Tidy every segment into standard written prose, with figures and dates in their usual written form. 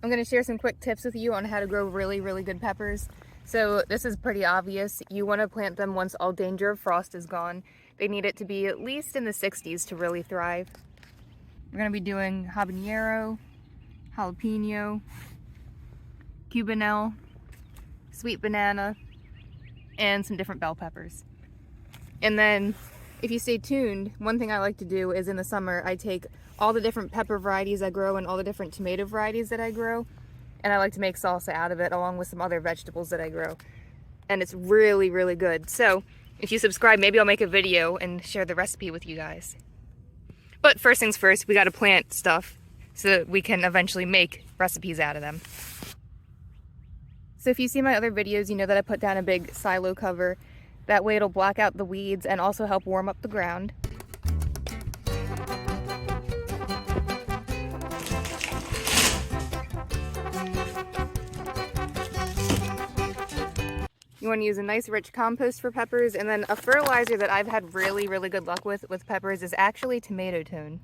I'm going to share some quick tips with you on how to grow really, really good peppers. So this is pretty obvious. You want to plant them once all danger of frost is gone. They need it to be at least in the 60s to really thrive. We're going to be doing habanero, jalapeno, cubanelle, sweet banana, and some different bell peppers. And then if you stay tuned, one thing I like to do is in the summer I take all the different pepper varieties I grow and all the different tomato varieties that I grow, and I like to make salsa out of it along with some other vegetables that I grow. And it's really, really good. So if you subscribe, maybe I'll make a video and share the recipe with you guys. But first things first, we gotta plant stuff so that we can eventually make recipes out of them. So if you see my other videos, you know that I put down a big silo cover. That way it'll block out the weeds and also help warm up the ground. You want to use a nice rich compost for peppers, and then a fertilizer that I've had really, really good luck with peppers is actually tomato tone.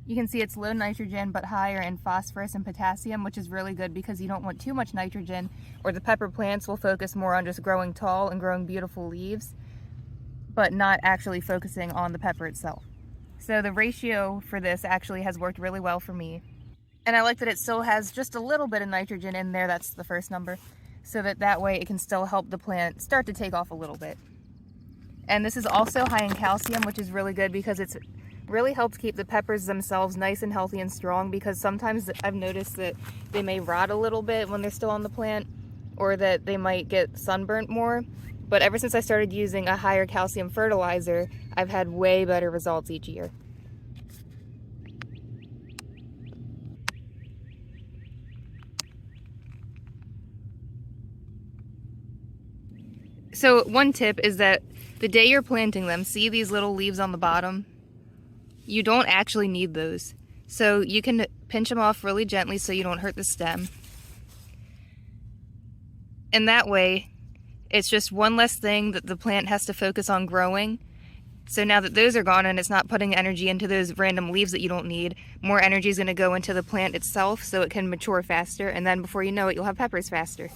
You can see it's low nitrogen but higher in phosphorus and potassium, which is really good because you don't want too much nitrogen or the pepper plants will focus more on just growing tall and growing beautiful leaves, but not actually focusing on the pepper itself. So the ratio for this actually has worked really well for me. And I like that it still has just a little bit of nitrogen in there, that's the first number, so that way it can still help the plant start to take off a little bit. And this is also high in calcium, which is really good because it's really helps keep the peppers themselves nice and healthy and strong, because sometimes I've noticed that they may rot a little bit when they're still on the plant, or that they might get sunburnt more. But ever since I started using a higher calcium fertilizer, I've had way better results each year. So one tip is that the day you're planting them, see these little leaves on the bottom? You don't actually need those. So you can pinch them off really gently so you don't hurt the stem. And that way, it's just one less thing that the plant has to focus on growing. So now that those are gone and it's not putting energy into those random leaves that you don't need, more energy is going to go into the plant itself so it can mature faster, and then before you know it, you'll have peppers faster.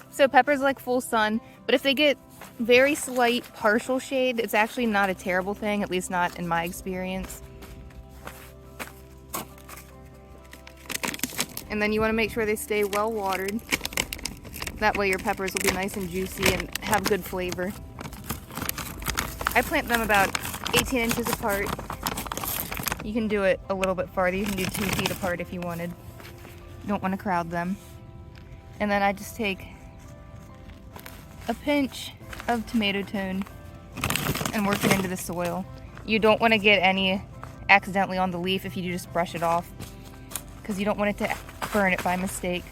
So peppers like full sun, but if they get very slight partial shade, it's actually not a terrible thing, at least not in my experience. And then you want to make sure they stay well watered. That way your peppers will be nice and juicy and have good flavor. I plant them about 18 inches apart. You can do it a little bit farther. You can do 2 feet apart if you wanted. You don't want to crowd them. And then I just take a pinch of tomato tone and work it into the soil. You don't want to get any accidentally on the leaf if you just brush it off, because you don't want it to burn it by mistake.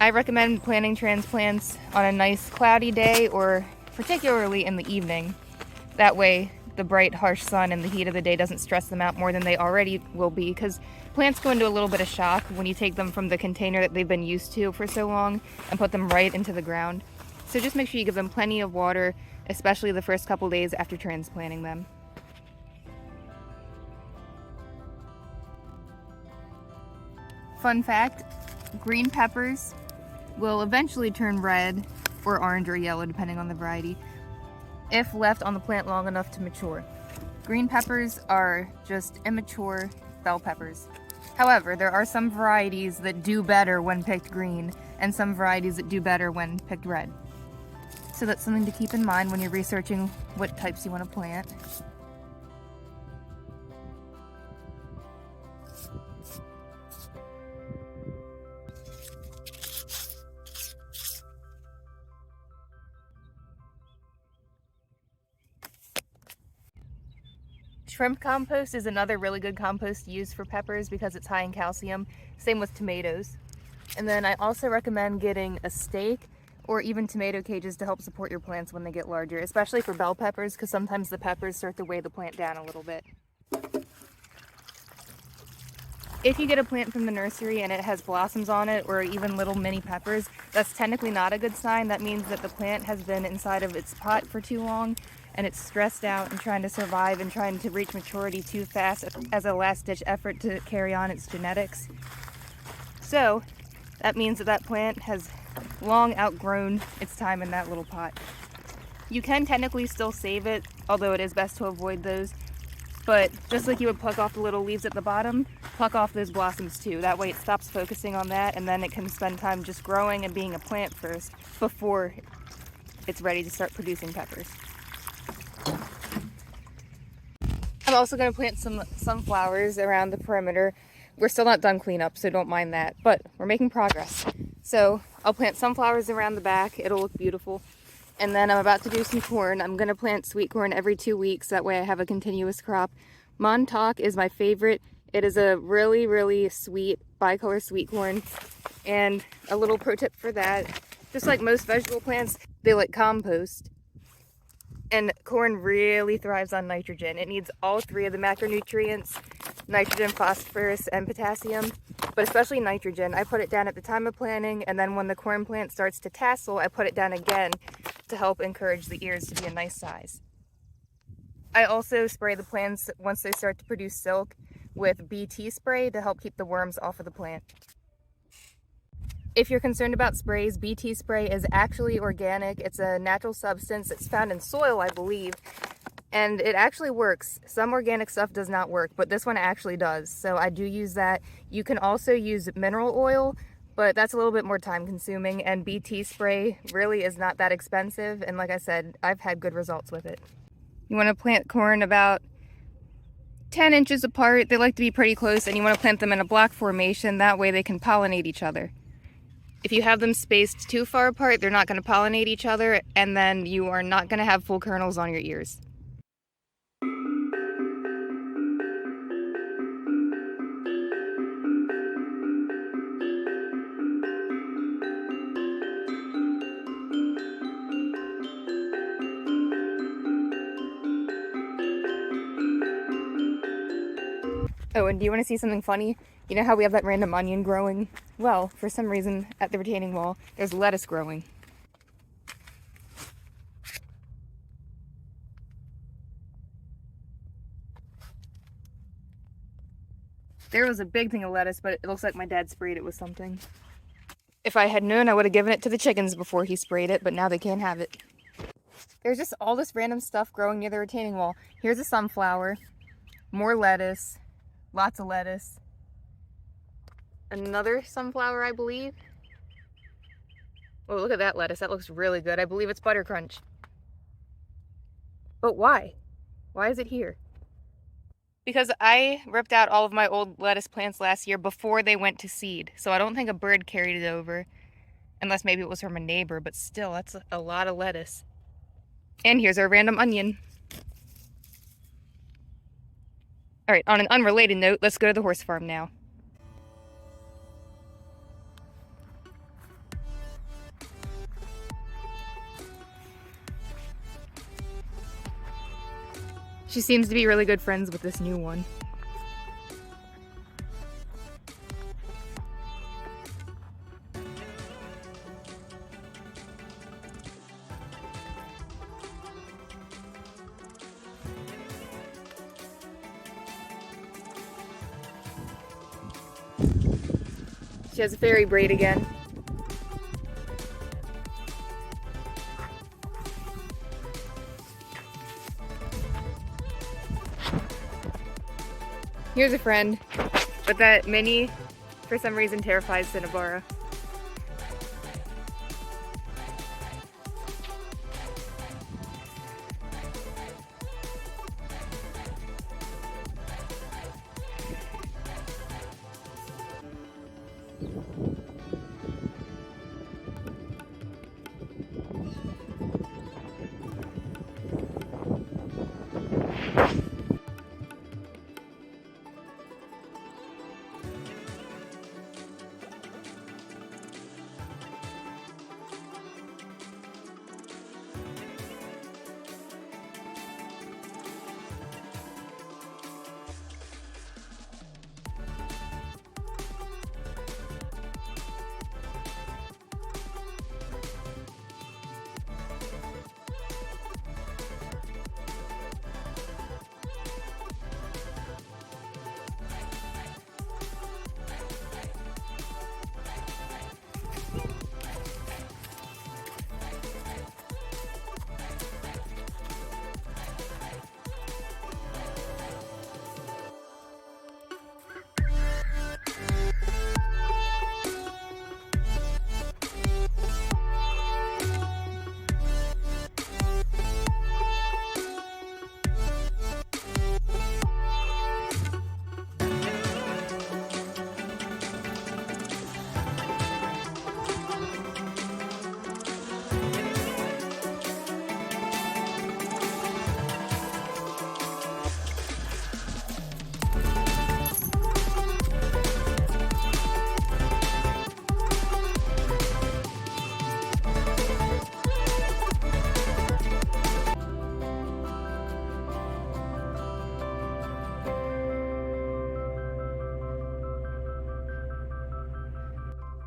I recommend planting transplants on a nice cloudy day, or particularly in the evening. That way the bright harsh sun and the heat of the day doesn't stress them out more than they already will be, because plants go into a little bit of shock when you take them from the container that they've been used to for so long and put them right into the ground. So just make sure you give them plenty of water, especially the first couple days after transplanting them. Fun fact, green peppers will eventually turn red or orange or yellow depending on the variety if left on the plant long enough to mature. Green peppers are just immature bell peppers. However, there are some varieties that do better when picked green and some varieties that do better when picked red. So that's something to keep in mind when you're researching what types you want to plant. Shrimp compost is another really good compost to use for peppers because it's high in calcium. Same with tomatoes. And then I also recommend getting a stake or even tomato cages to help support your plants when they get larger, especially for bell peppers, because sometimes the peppers start to weigh the plant down a little bit. If you get a plant from the nursery and it has blossoms on it or even little mini peppers, that's technically not a good sign. That means that the plant has been inside of its pot for too long and it's stressed out and trying to survive and trying to reach maturity too fast as a last-ditch effort to carry on its genetics. So that means that that plant has long outgrown its time in that little pot. You can technically still save it, although it is best to avoid those. But just like you would pluck off the little leaves at the bottom, pluck off those blossoms too. That way it stops focusing on that and then it can spend time just growing and being a plant first before it's ready to start producing peppers. I'm also going to plant some sunflowers around the perimeter. We're still not done cleanup, so don't mind that, but we're making progress. So I'll plant sunflowers around the back. It'll look beautiful. And then I'm about to do some corn. I'm going to plant sweet corn every 2 weeks. That way I have a continuous crop. Montauk is my favorite. It is a really, really sweet bicolor sweet corn. And a little pro tip for that, just like most vegetable plants, they like compost. And corn really thrives on nitrogen. It needs all three of the macronutrients, nitrogen, phosphorus, and potassium, but especially nitrogen. I put it down at the time of planting, and then when the corn plant starts to tassel, I put it down again to help encourage the ears to be a nice size. I also spray the plants once they start to produce silk with BT spray to help keep the worms off of the plant. If you're concerned about sprays, BT spray is actually organic. It's a natural substance. It's found in soil, I believe, and it actually works. Some organic stuff does not work, but this one actually does, so I do use that. You can also use mineral oil, but that's a little bit more time consuming, and BT spray really is not that expensive, and like I said, I've had good results with it. You want to plant corn about 10 inches apart. They like to be pretty close, and you want to plant them in a block formation. That way they can pollinate each other. If you have them spaced too far apart, they're not going to pollinate each other, and then you are not going to have full kernels on your ears. Oh, and do you want to see something funny? You know how we have that random onion growing? Well, for some reason, at the retaining wall, there's lettuce growing. There was a big thing of lettuce, but it looks like my dad sprayed it with something. If I had known, I would have given it to the chickens before he sprayed it, but now they can't have it. There's just all this random stuff growing near the retaining wall. Here's a sunflower, more lettuce, lots of lettuce. Another sunflower, I believe. Oh, look at that lettuce. That looks really good. I believe it's Butter Crunch. But why? Why is it here? Because I ripped out all of my old lettuce plants last year before they went to seed. So I don't think a bird carried it over. Unless maybe it was from a neighbor, but still, that's a lot of lettuce. And here's our random onion. Alright, on an unrelated note, let's go to the horse farm now. She seems to be really good friends with this new one. She has a fairy braid again. Here's a friend, but that mini, for some reason, terrifies Cinnabara.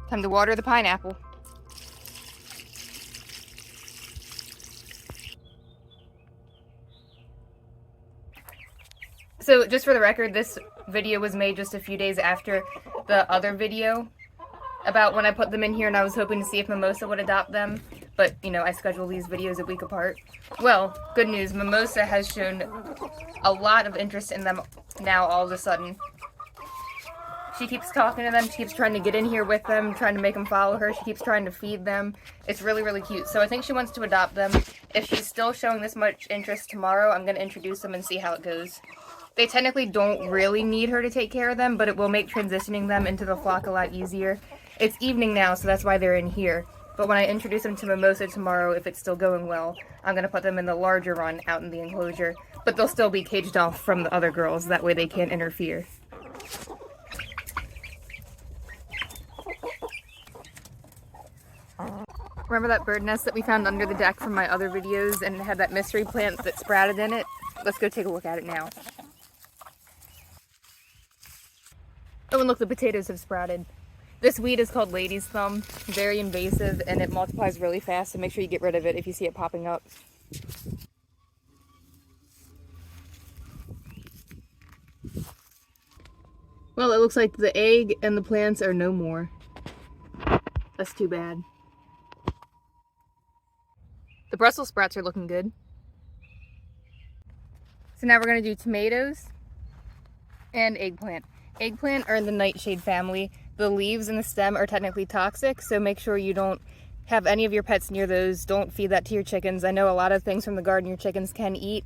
Time to water the pineapple. So just for the record, this video was made just a few days after the other video about when I put them in here, and I was hoping to see if Mimosa would adopt them, but you know, I schedule these videos a week apart. Well, good news, Mimosa has shown a lot of interest in them now all of a sudden. She keeps talking to them, she keeps trying to get in here with them, trying to make them follow her, she keeps trying to feed them. It's really, really cute. So I think she wants to adopt them. If she's still showing this much interest tomorrow, I'm going to introduce them and see how it goes. They technically don't really need her to take care of them, but it will make transitioning them into the flock a lot easier. It's evening now, so that's why they're in here. But when I introduce them to Mimosa tomorrow, if it's still going well, I'm going to put them in the larger run out in the enclosure. But they'll still be caged off from the other girls, that way they can't interfere. Remember that bird nest that we found under the deck from my other videos and it had that mystery plant that sprouted in it? Let's go take a look at it now. Oh, and look, the potatoes have sprouted. This weed is called lady's thumb, very invasive, and it multiplies really fast, so make sure you get rid of it if you see it popping up. Well, it looks like the egg and the plants are no more. That's too bad. The Brussels sprouts are looking good. So now we're going to do tomatoes and eggplant. Eggplant are in the nightshade family. The leaves and the stem are technically toxic, so make sure you don't have any of your pets near those. Don't feed that to your chickens. I know a lot of things from the garden your chickens can eat,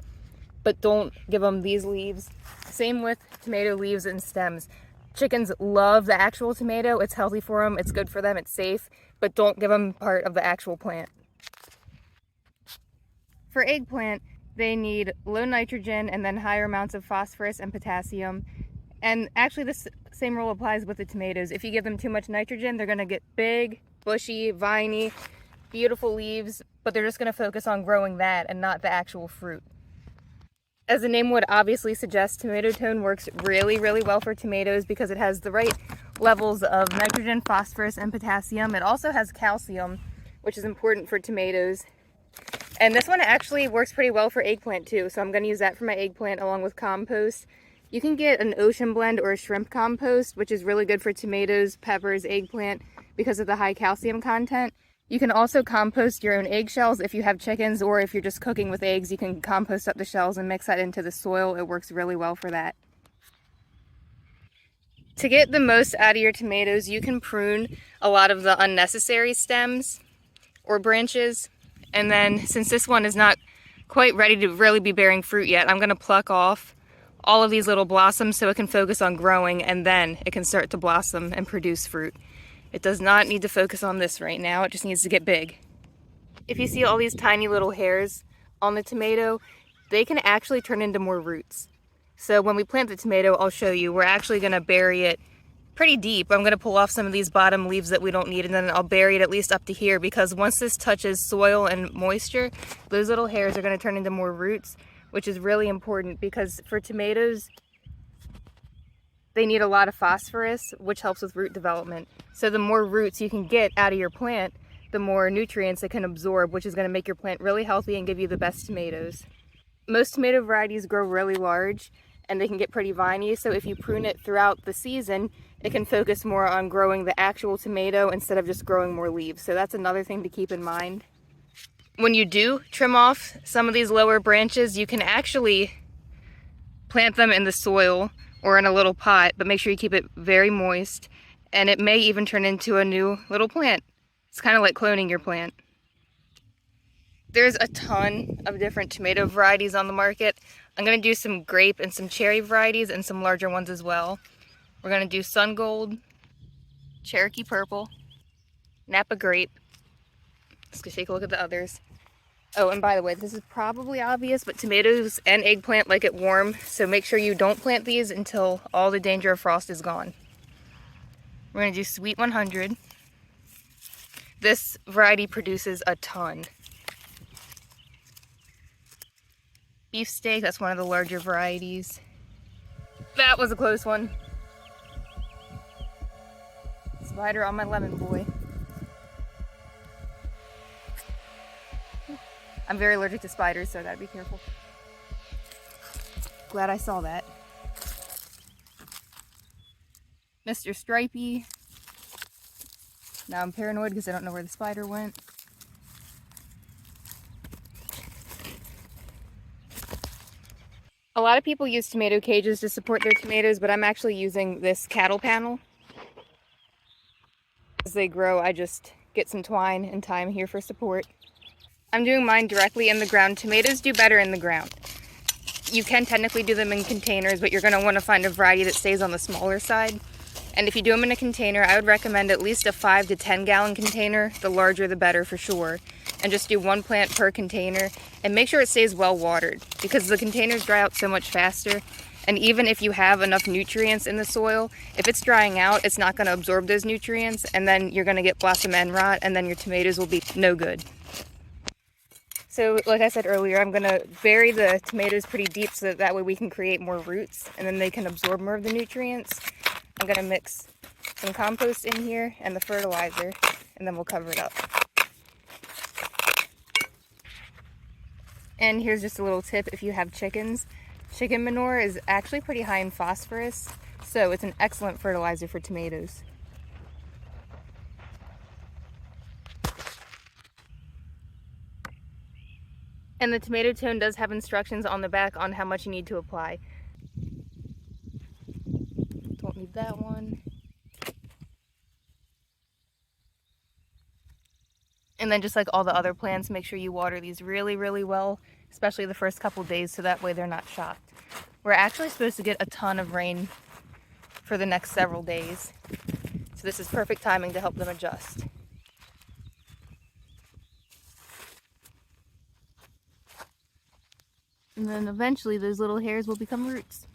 but don't give them these leaves. Same with tomato leaves and stems. Chickens love the actual tomato. It's healthy for them, it's good for them, it's safe, but don't give them part of the actual plant. For eggplant, they need low nitrogen and then higher amounts of phosphorus and potassium. And actually the same rule applies with the tomatoes. If you give them too much nitrogen, they're going to get big, bushy, viney, beautiful leaves, but they're just going to focus on growing that and not the actual fruit. As the name would obviously suggest, tomato tone works really, really well for tomatoes because it has the right levels of nitrogen, phosphorus, and potassium. It also has calcium, which is important for tomatoes. And this one actually works pretty well for eggplant too, so I'm going to use that for my eggplant along with compost. You can get an ocean blend or a shrimp compost, which is really good for tomatoes, peppers, eggplant, because of the high calcium content. You can also compost your own eggshells if you have chickens, or if you're just cooking with eggs, you can compost up the shells and mix that into the soil. It works really well for that. To get the most out of your tomatoes, you can prune a lot of the unnecessary stems or branches. And then, since this one is not quite ready to really be bearing fruit yet, I'm going to pluck off all of these little blossoms so it can focus on growing, and then it can start to blossom and produce fruit. It does not need to focus on this right now, it just needs to get big. If you see all these tiny little hairs on the tomato, they can actually turn into more roots. So when we plant the tomato, I'll show you, we're actually going to bury it pretty deep. I'm going to pull off some of these bottom leaves that we don't need, and then I'll bury it at least up to here, because once this touches soil and moisture, those little hairs are going to turn into more roots, which is really important because for tomatoes, they need a lot of phosphorus, which helps with root development. So the more roots you can get out of your plant, the more nutrients it can absorb, which is going to make your plant really healthy and give you the best tomatoes. Most tomato varieties grow really large and they can get pretty viney, so if you prune it throughout the season, it can focus more on growing the actual tomato instead of just growing more leaves. So that's another thing to keep in mind. When you do trim off some of these lower branches, you can actually plant them in the soil or in a little pot, but make sure you keep it very moist, and it may even turn into a new little plant. It's kind of like cloning your plant. There's a ton of different tomato varieties on the market. I'm going to do some grape and some cherry varieties and some larger ones as well. We're going to do Sun Gold, Cherokee Purple, Napa Grape. Let's go take a look at the others. Oh, and by the way, this is probably obvious, but tomatoes and eggplant like it warm, so make sure you don't plant these until all the danger of frost is gone. We're going to do Sweet 100. This variety produces a ton. Beefsteak, that's one of the larger varieties. That was a close one. Spider on my lemon boy. I'm very allergic to spiders, so I gotta be careful. Glad I saw that. Mr. Stripey. Now I'm paranoid because I don't know where the spider went. A lot of people use tomato cages to support their tomatoes, but I'm actually using this cattle panel. As they grow, I just get some twine and tie them here for support. I'm doing mine directly in the ground. Tomatoes do better in the ground. You can technically do them in containers, but you're going to want to find a variety that stays on the smaller side. And if you do them in a container, I would recommend at least a 5 to 10 gallon container. The larger the better for sure. And just do 1 plant per container and make sure it stays well watered because the containers dry out so much faster. And even if you have enough nutrients in the soil, if it's drying out, it's not going to absorb those nutrients, and then you're going to get blossom end rot, and then your tomatoes will be no good. So like I said earlier, I'm going to bury the tomatoes pretty deep so that way we can create more roots and then they can absorb more of the nutrients. I'm going to mix some compost in here and the fertilizer, and then we'll cover it up. And here's just a little tip if you have chickens. Chicken manure is actually pretty high in phosphorus, so it's an excellent fertilizer for tomatoes. And the tomato tone does have instructions on the back on how much you need to apply. Don't need that one. And then just like all the other plants, make sure you water these really, really well, especially the first couple days, so that way they're not shocked. We're actually supposed to get a ton of rain for the next several days. So this is perfect timing to help them adjust. And then eventually those little hairs will become roots.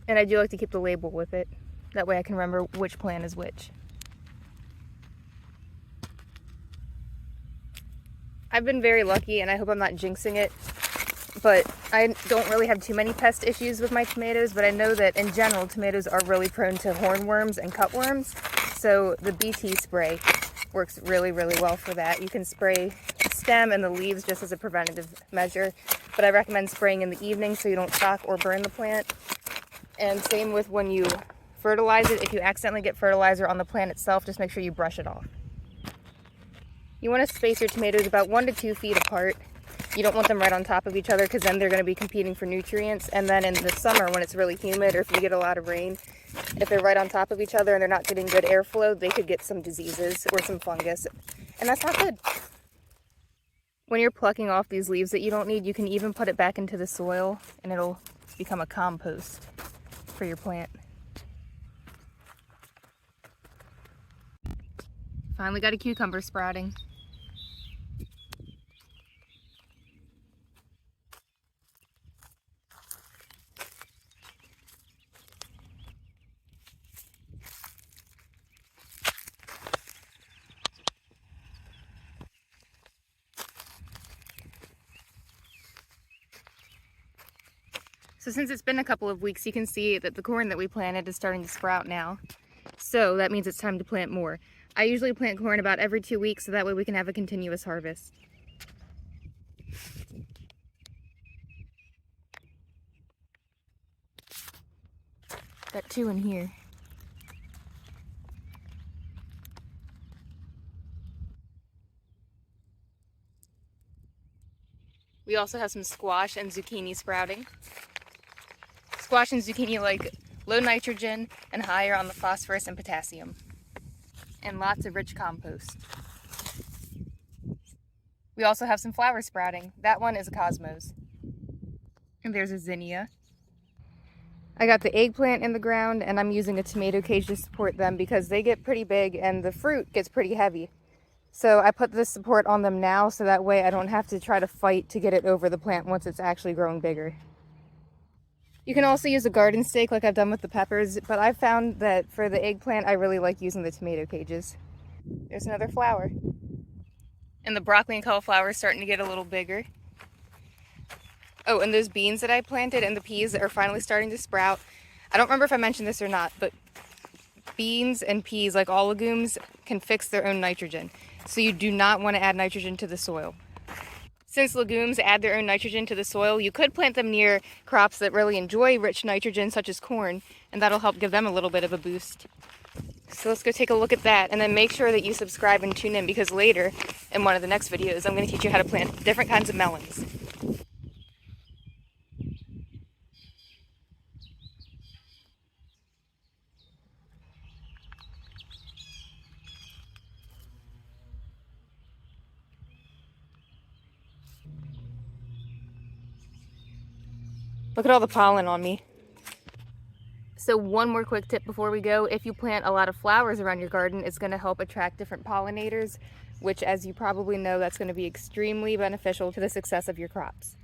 And I do like to keep the label with it. That way I can remember which plant is which. I've been very lucky, and I hope I'm not jinxing it, but I don't really have too many pest issues with my tomatoes, but I know that in general tomatoes are really prone to hornworms and cutworms, so the BT spray works really, really well for that. You can spray the stem and the leaves just as a preventative measure, but I recommend spraying in the evening so you don't shock or burn the plant. And same with when you fertilize it. If you accidentally get fertilizer on the plant itself, just make sure you brush it off. You want to space your tomatoes about 1 to 2 feet apart. You don't want them right on top of each other because then they're going to be competing for nutrients. And then in the summer when it's really humid or if you get a lot of rain, if they're right on top of each other and they're not getting good airflow, they could get some diseases or some fungus. And that's not good. When you're plucking off these leaves that you don't need, you can even put it back into the soil and it'll become a compost for your plant. Finally got a cucumber sprouting. So since it's been a couple of weeks, you can see that the corn that we planted is starting to sprout now. So that means it's time to plant more. I usually plant corn about every 2 weeks, so that way we can have a continuous harvest. Got 2 in here. We also have some squash and zucchini sprouting. Squash and zucchini like low nitrogen and higher on the phosphorus and potassium. And lots of rich compost. We also have some flowers sprouting. That one is a cosmos. And there's a zinnia. I got the eggplant in the ground and I'm using a tomato cage to support them because they get pretty big and the fruit gets pretty heavy. So I put this support on them now so that way I don't have to try to fight to get it over the plant once it's actually growing bigger. You can also use a garden stake like I've done with the peppers, but I've found that for the eggplant I really like using the tomato cages. There's another flower. And the broccoli and cauliflower is starting to get a little bigger. Oh, and those beans that I planted and the peas are finally starting to sprout. I don't remember if I mentioned this or not, but beans and peas, like all legumes, can fix their own nitrogen. So you do not want to add nitrogen to the soil. Since legumes add their own nitrogen to the soil, you could plant them near crops that really enjoy rich nitrogen, such as corn, and that'll help give them a little bit of a boost. So let's go take a look at that, and then make sure that you subscribe and tune in, because later, in one of the next videos, I'm going to teach you how to plant different kinds of melons. Look at all the pollen on me. So one more quick tip before we go. If you plant a lot of flowers around your garden, it's going to help attract different pollinators, which, as you probably know, that's going to be extremely beneficial to the success of your crops.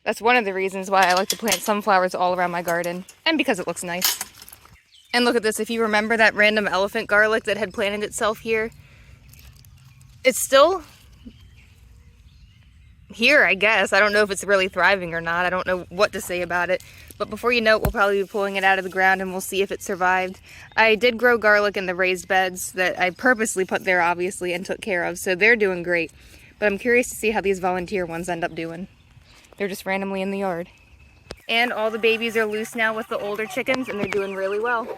That's one of the reasons why I like to plant sunflowers all around my garden, and because it looks nice. And look at this, if you remember that random elephant garlic that had planted itself here, it's still here, I guess. I don't know if it's really thriving or not. I don't know what to say about it. But before you know it, we'll probably be pulling it out of the ground and we'll see if it survived. I did grow garlic in the raised beds that I purposely put there, obviously, and took care of. So they're doing great. But I'm curious to see how these volunteer ones end up doing. They're just randomly in the yard. And all the babies are loose now with the older chickens, and they're doing really well.